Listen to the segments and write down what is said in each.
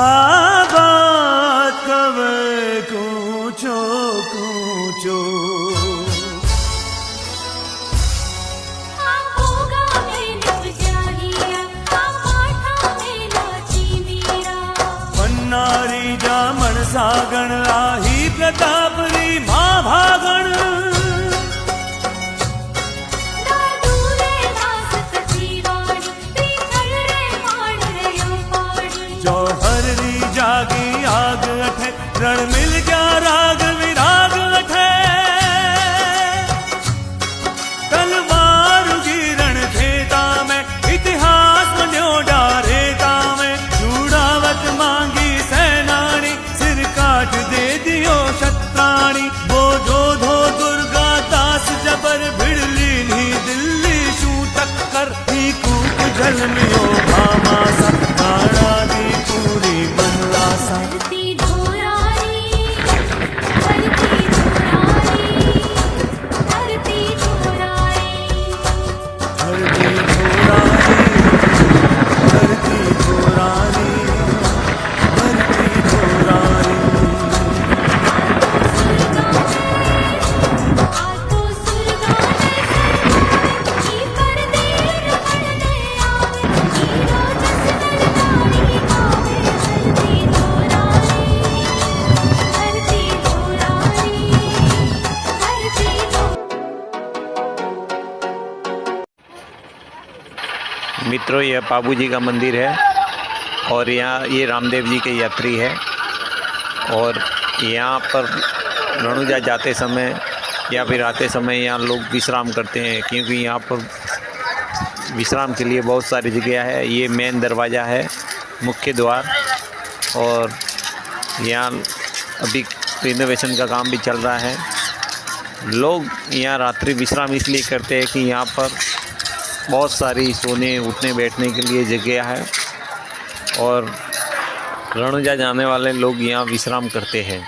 आबाद कवे कूचो कूचो पन्नारी जामण सागण राही प्रतापरी माँ भागण जागी आग अठे रण मिल गया राग विराग अठे तलवार गिरण खेता में इतिहास बन्यो डारेता में चूड़ावत मांगी सेनानी सिर काट दे दियो शत्राणी वो जोधो दुर्गा दास जबर भिड़ली नी दिल्ली शू टक्कर ही कूक जल मियो भामासा काड़ा दी पूरी धरती धोरारी धरती धोरारी धरती धोरारी धरती धोरारी धरती धोरारी धरती धोरारी आतो सुरगाने की परदेर बनने आवे हीरो जस दरबारी आवे धरती मित्रों, यह पाबू जी का मंदिर है और यहाँ ये रामदेव जी के यात्री है। और यहाँ पर रणुजा जाते समय या फिर आते समय यहाँ लोग विश्राम करते हैं, क्योंकि यहाँ पर विश्राम के लिए बहुत सारी जगह है। ये मेन दरवाज़ा है, मुख्य द्वार, और यहाँ अभी रिनोवेशन का काम भी चल रहा है। लोग यहाँ रात्रि विश्राम इसलिए करते हैं कि यहाँ पर बहुत सारी सोने उठने बैठने के लिए जगह है और रणुजा जाने वाले लोग यहाँ विश्राम करते हैं,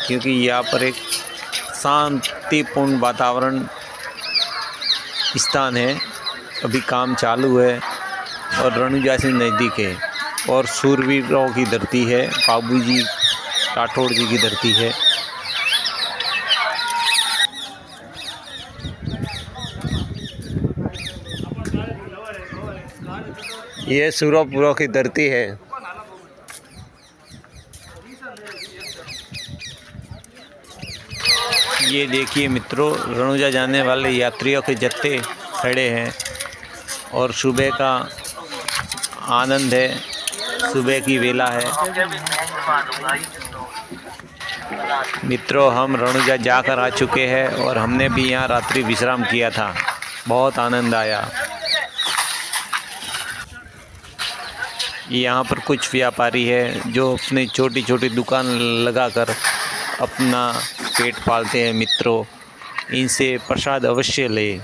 क्योंकि यहाँ पर एक शांतिपूर्ण वातावरण स्थान है। अभी काम चालू है और रणुजा से नज़दीक है और सूरवीरों की धरती है, पाबू जी राठौड़ जी की धरती है। ये सूरपुरों की धरती है। ये देखिए मित्रों, रणुजा जाने वाले यात्रियों के जत्थे खड़े हैं और सुबह का आनंद है, सुबह की वेला है। मित्रों, हम रणुजा जाकर आ चुके हैं और हमने भी यहाँ रात्रि विश्राम किया था, बहुत आनंद आया। यहाँ पर कुछ व्यापारी है जो अपनी छोटी छोटी दुकान लगाकर अपना पेट पालते हैं। मित्रों, इनसे प्रसाद अवश्य ले।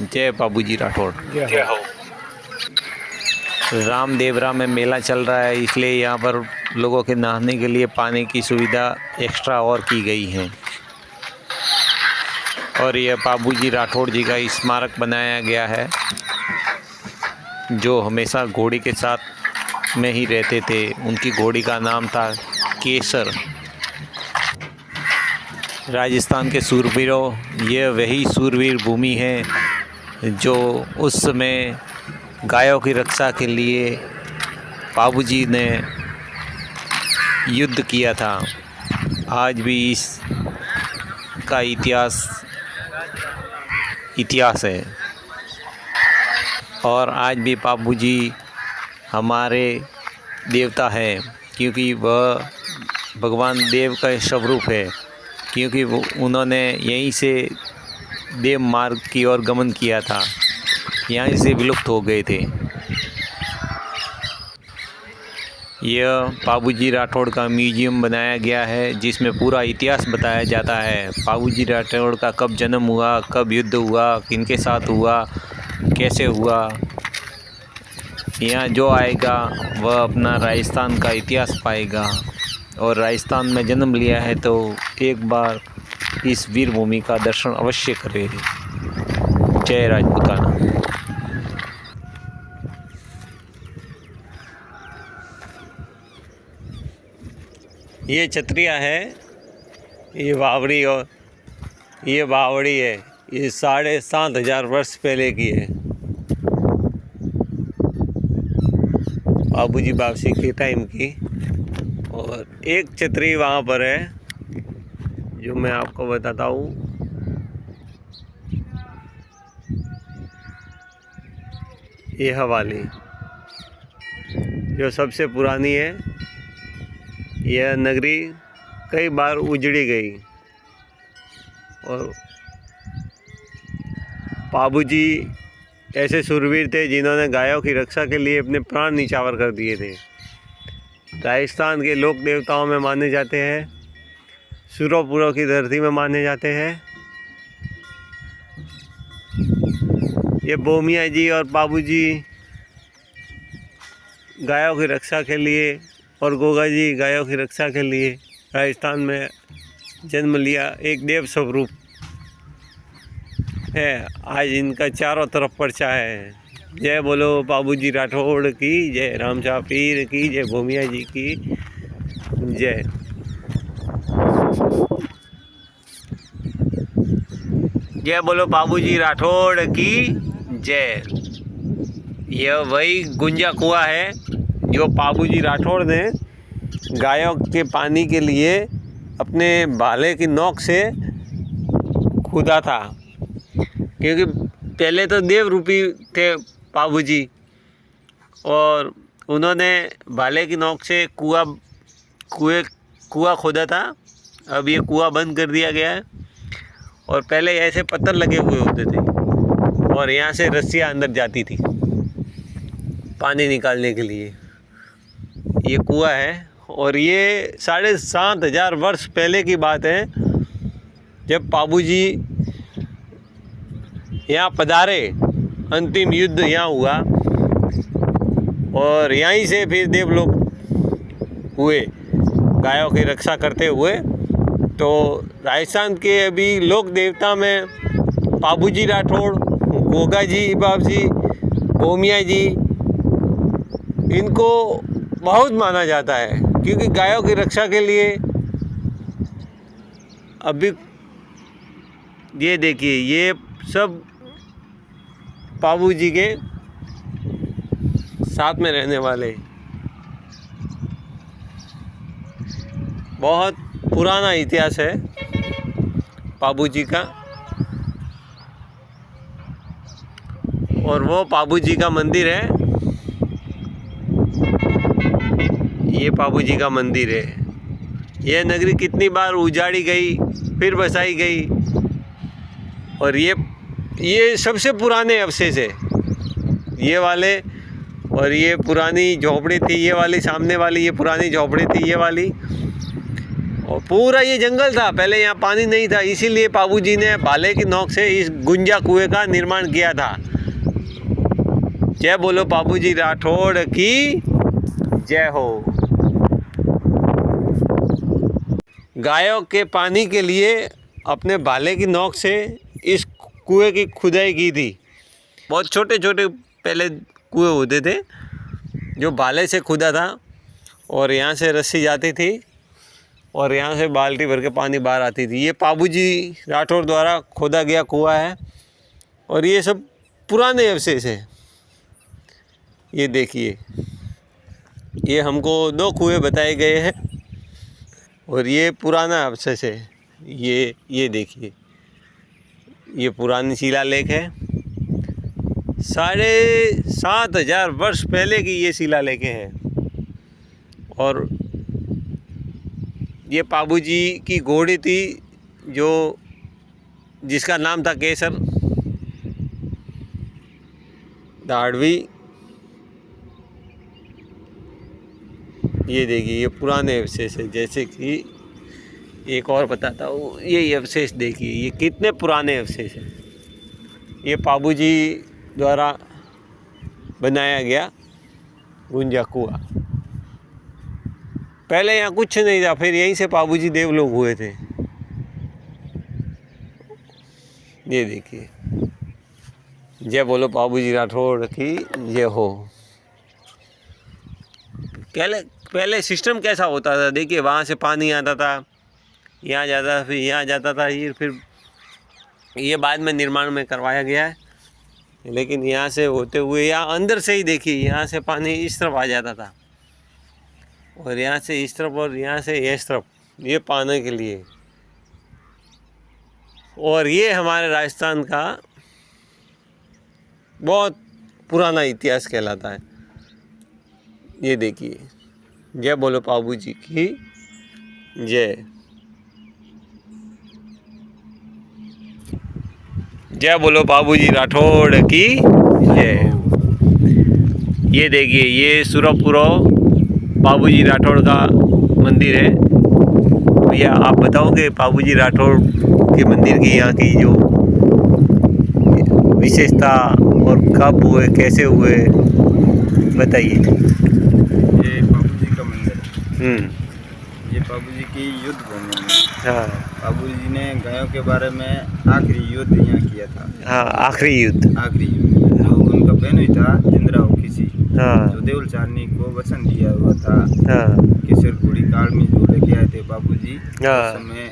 जय पाबू जी राठौड़। जय हो। रामदेवरा में मेला चल रहा है, इसलिए यहाँ पर लोगों के नहाने के लिए पानी की सुविधा एक्स्ट्रा और की गई है। और यह पाबू जी राठौड़ जी का स्मारक बनाया गया है, जो हमेशा घोड़ी के साथ में ही रहते थे। उनकी घोड़ी का नाम था केसर। राजस्थान के सूरवीरों, यह वही सूरवीर भूमि है जो उस समय गायों की रक्षा के लिए पाबू जी ने युद्ध किया था। आज भी इस का इतिहास है। और आज भी पापू जी हमारे देवता है, क्योंकि वह भगवान देव का स्वरूप है, क्योंकि उन्होंने यहीं से देव मार्ग की ओर गमन किया था, यहीं से विलुप्त हो गए थे। यह पापू जी राठौड़ का म्यूजियम बनाया गया है, जिसमें पूरा इतिहास बताया जाता है। पापू जी राठौड़ का कब जन्म हुआ, कब युद्ध हुआ, किनके साथ हुआ, कैसे हुआ। यहाँ जो आएगा वह अपना राजस्थान का इतिहास पाएगा, और राजस्थान में जन्म लिया है तो एक बार इस वीर भूमि का दर्शन अवश्य करे। जय राजपूताना। ये छतरिया है, ये बावड़ी, और ये बावड़ी है, ये 7,500 वर्ष पहले की है, बाबूजी बापसी के टाइम की। और एक छतरी वहाँ पर है जो मैं आपको बताता हूँ। ये हवाली जो सबसे पुरानी है। यह नगरी कई बार उजड़ी गई, और पापू जी ऐसे शूरवीर थे जिन्होंने गायों की रक्षा के लिए अपने प्राण निछावर कर दिए थे। राजस्थान के लोक देवताओं में माने जाते हैं, सूरोपुरों की धरती में माने जाते हैं। ये बोमिया जी और पापू जी गायों की रक्षा के लिए, और गोगा जी गायों की रक्षा के लिए राजस्थान में जन्म लिया एक देव स्वरूप है। आज इनका चारों तरफ पर्चा है। जय बोलो पापू जी राठौड़ की जय, रामशाह पीर की जय, भूमिया जी की जय। जय बोलो पापू जी राठौड़ की जय। यह वही गुंजा कुआं है जो पापू जी राठौड़ ने गायों के पानी के लिए अपने भाले की नोक से खुदा था, क्योंकि पहले तो देव रूपी थे पापू जी, और उन्होंने भाले की नोक से कुआं खोदा था। अब ये कुआं बंद कर दिया गया है, और पहले ऐसे पत्थर लगे हुए होते थे, और यहाँ से रस्सियाँ अंदर जाती थी पानी निकालने के लिए। ये कुआं है, और ये 7,500 वर्ष पहले की बात है, जब पापू जी यहाँ पधारे। अंतिम युद्ध यहाँ हुआ, और यहीं से फिर देवलोक हुए गायों की रक्षा करते हुए। तो राजस्थान के अभी लोक देवता में पापू जी राठौड़, गोगा जी बापसी, बोमिया जी, इनको बहुत माना जाता है, क्योंकि गायों की रक्षा के लिए। अभी ये देखिए, ये सब पापू जी के साथ में रहने वाले, बहुत पुराना इतिहास है पापू जी का। और वो पापू जी का मंदिर है, ये पापू जी का मंदिर है। यह नगरी कितनी बार उजाड़ी गई, फिर बसाई गई, और ये सबसे पुराने अवशेष है ये वाले। और ये पुरानी झोपड़ी थी, ये वाली सामने वाली ये पुरानी झोपड़ी थी, ये वाली। और पूरा ये जंगल था, पहले यहाँ पानी नहीं था, इसीलिए पापू जी ने भाले की नोक से इस गुंजा कुएं का निर्माण किया था। जय बोलो पापू जी राठौड़ की जय हो। गायों के पानी के लिए अपने भाले की नोक से इस कुएं की खुदाई की थी। बहुत छोटे छोटे पहले कुएं होते थे जो भाले से खुदा था, और यहाँ से रस्सी जाती थी, और यहाँ से बाल्टी भर के पानी बाहर आती थी। ये पापू जी राठौड़ द्वारा खोदा गया कुआं है, और ये सब पुराने अवशेष है। ये देखिए, ये हमको 2 कुएं बताए गए हैं, और ये पुराना अवशेष है। ये देखिए, ये पुरानी शिलालेख है, 7,500 वर्ष पहले की ये शिलालेखें हैं। और ये पाबू जी की घोड़ी थी जो जिसका नाम था केसर। दाढ़वी, ये देखिए ये पुराने अवशेष है। जैसे कि एक और बताता हूँ, ये अवशेष देखिए ये कितने पुराने अवशेष हैं। ये पाबू जी द्वारा बनाया गया गुंजा कुआं। पहले यहाँ कुछ नहीं था, फिर यहीं से पाबू जी देवलोक हुए थे। ये देखिए, जय बोलो पाबू जी राठौड़ की जय हो। पहले सिस्टम कैसा होता था देखिए, वहाँ से पानी आता था, यहाँ जाता था, फिर यहाँ जाता था। ये फिर ये बाद में निर्माण में करवाया गया है, लेकिन यहाँ से होते हुए यहाँ अंदर से ही देखिए, यहाँ से पानी इस तरफ आ जाता था और यहाँ से इस तरफ और यहाँ से इस तरफ, ये पाने के लिए। और ये हमारे राजस्थान का बहुत पुराना इतिहास कहलाता है। ये देखिए, जय बोलो पाबू जी की जय। जय बोलो पाबू जी राठौड़ की जय। ये देखिए, ये सुरपुरा पाबू जी राठौड़ का मंदिर है। भैया आप बताओगे पाबू जी राठौड़ के मंदिर की यहाँ की जो विशेषता और कब हुए, कैसे हुए, बताइए। ये पाबू जी का मंदिर है। ये पाबू जी की युद्ध भूमि है। हाँ, पाबू जी ने गायों के बारे में आखिरी युद्ध यहाँ किया था। हाँ, आखिरी युद्ध जो उनका बहन हुई था जिंद्राव किसी, हाँ, जो देवल चांदनी को वचन दिया हुआ था। हाँ, केसर घोड़ी काल में जो लेके आए थे बाबू जी, हाँ। उस समय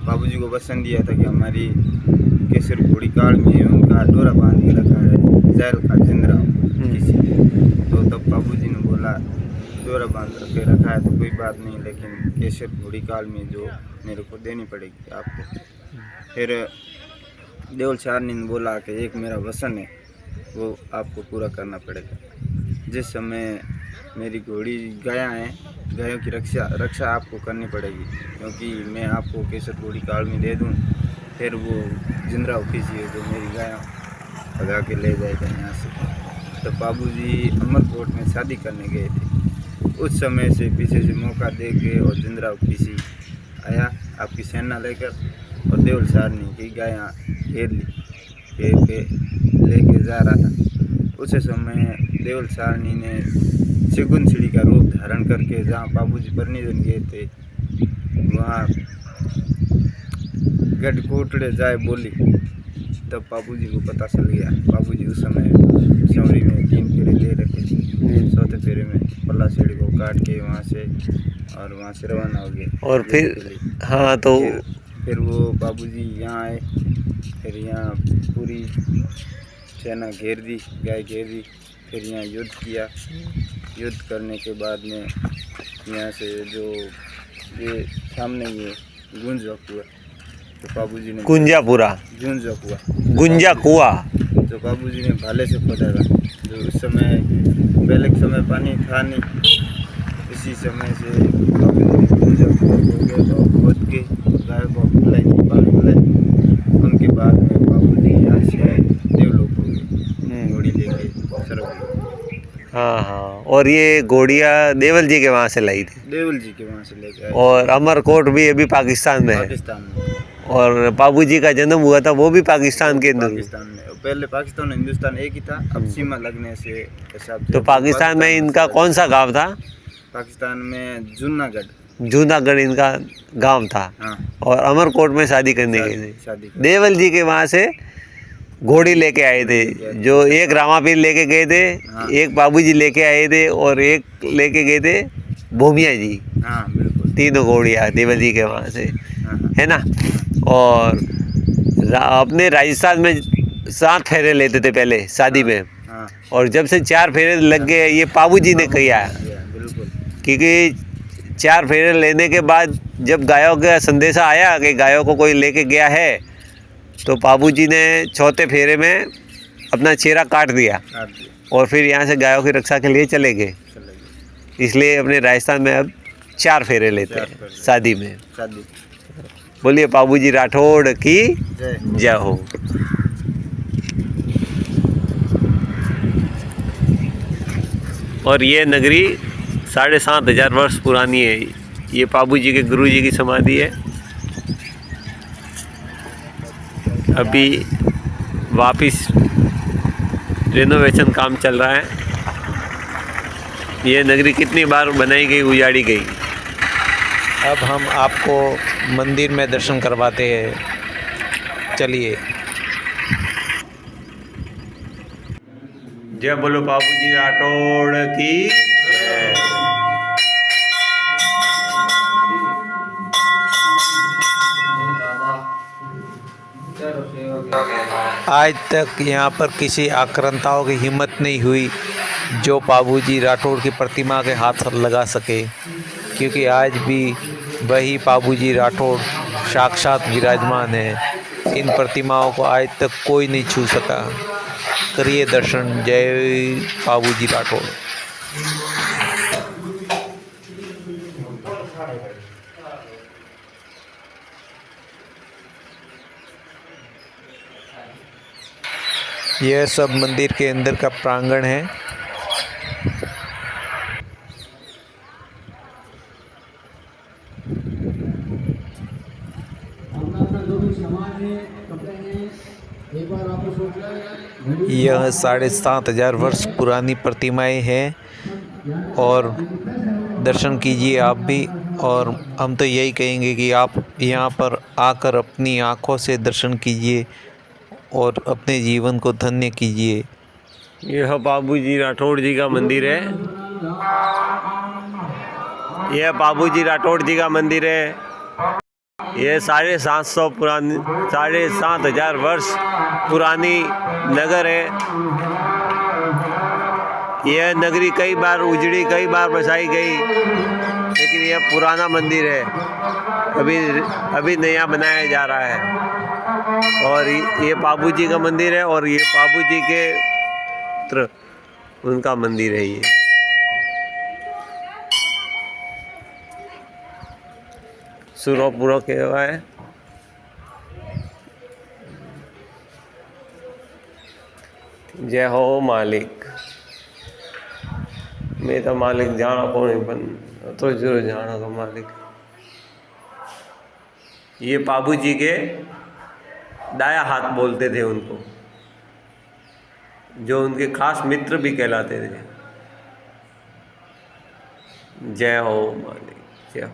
बाबू जी को वचन दिया था कि हमारी केसर घोड़ी काल में उनका डोरा बांध के रखा है जैल का जिंद्राव किसी। तो तब बाबू जी ने बोला डोरा बांध के रखा है तो कोई बात नहीं, लेकिन केसर घोड़ी काल में जो मेरे को देनी पड़ेगी आपको। फिर देवल चारनी ने बोला कि एक मेरा वचन है वो आपको पूरा करना पड़ेगा। जिस समय मेरी घोड़ी गायां हैं, गायों की रक्षा आपको करनी पड़ेगी, क्योंकि मैं आपको केसर घोड़ी काल में दे दूं, फिर वो जिंद्रा ऑफिसी है जो मेरी गायों भगा के ले जाएगा यहाँ से। तो बाबू जी अमरकोट में शादी करने गए थे। उस समय से पीछे से मौका दे के और जिंद्रा ऑफिसी आया आपकी सेना लेकर और देवल सारनी की गायां घेर ली, घेर के लेके जा रहा था। उस समय देवल सारनी ने सेगुन सीढ़ी का रूप धारण करके जहाँ बाबूजी परनिधन गए थे वहाँ गढ़ कोटड़े जाए बोली। तब बाबूजी को पता चल गया। बाबूजी उस समय सौरी में 3 फेरे ले रखे थे। चौथे फेरे में पल्ला सीढ़ी को काट के वहाँ से रवाना हो गए। और फिर हाँ, तो फिर वो बाबूजी यहाँ आए। फिर यहाँ पूरी सेना घेर दी, गाय घेर दी। फिर यहाँ युद्ध किया। युद्ध करने के बाद में यहाँ से जो ये सामने ये गुंजा कुआ, तो बाबूजी ने गुंजा कुआ जो बाबूजी ने भाले से खोदा था। जो उस समय पहले के समय पानी था नहीं, इसी समय से बाबूजी ने गुंजा कुआ को खोद के गाय को पिलाई थी, पानी पिलाई। उनके बाद में बाबूजी यहाँ से देवलोक हो गए घोड़ी लेके सरक। हाँ हाँ, और ये घोड़िया देवल जी के वहाँ से लाई थी। देवल जी के वहाँ से लेके आए। और अमरकोट भी अभी पाकिस्तान में है। पाकिस्तान में। और बाबू जी का जन्म हुआ था वो भी पाकिस्तान के अंदर। पाकिस्तान में। पहले पाकिस्तान और हिंदुस्तान एक ही था, अब सीमा लगने से हिसाब। तो पाकिस्तान में इनका कौन सा गांव था? पाकिस्तान में जूनागढ़ इनका गांव था। हाँ। और अमरकोट में शादी करने गए थे। शादी देवल जी के वहाँ से घोड़ी लेके आए थे, जो एक रामापीर लेके गए थे। हाँ। एक बाबूजी लेके आए थे और एक लेके गए थे भूमिया जी। हाँ बिल्कुल। 3 घोड़ियाँ देवल जी के वहाँ से, हाँ। है ना। और अपने राजस्थान में 7 फेरे लेते थे पहले शादी में। हाँ। और जब से 4 फेरे लग गए, ये पाबू जी ने किया। बिल्कुल। क्योंकि 4 फेरे लेने के बाद जब गायों का संदेशा आया कि गायों को कोई लेके गया है, तो बाबू जी ने चौथे फेरे में अपना चेहरा काट दिया काट दिया, और फिर यहाँ से गायों की रक्षा के लिए चले गए। चले गए। इसलिए अपने राजस्थान में अब 4 फेरे लेते 4 हैं फेरे। शादी में। शादी। बोलिए पाबूजी राठौड़ की जय। जय हो। और ये नगरी 7,500 वर्ष पुरानी है। ये पाबूजी के गुरुजी की समाधि है। अभी वापिस रेनोवेशन काम चल रहा है। ये नगरी कितनी बार बनाई गई, उजाड़ी गई। अब हम आपको मंदिर में दर्शन करवाते हैं, चलिए। जय बोलो पाबूजी राठौड़ की जय। आज तक यहाँ पर किसी आक्रांताओं की हिम्मत नहीं हुई जो पाबूजी राठौड़ की प्रतिमा के हाथ लगा सके, क्योंकि आज भी वही पाबूजी राठौड़ साक्षात विराजमान है। इन प्रतिमाओं को आज तक कोई नहीं छू सका। करिए दर्शन। जय पाबूजी राठौड़। यह सब मंदिर के अंदर का प्रांगण है। यह 7,500 वर्ष पुरानी प्रतिमाएं हैं और दर्शन कीजिए आप भी। और हम तो यही कहेंगे कि आप यहाँ पर आकर अपनी आँखों से दर्शन कीजिए और अपने जीवन को धन्य कीजिए। यह पाबूजी राठौड़ जी का मंदिर है। यह पाबूजी राठौड़ जी का मंदिर है। ये 7,500 वर्ष पुरानी नगर है। यह नगरी कई बार उजड़ी, कई बार बसाई गई, लेकिन यह पुराना मंदिर है। अभी नया बनाया जा रहा है। और ये पाबूजी का मंदिर है और ये पाबूजी के पुत्र उनका मंदिर है। ये सुरोपुरो कहवाए। जय हो मालिक। मैं तो मालिक जाना कोई बन तो जरूर जाना का मालिक। ये पाबूजी के दाया हाथ बोलते थे उनको, जो उनके खास मित्र भी कहलाते थे। जय हो मालिक, जय हो।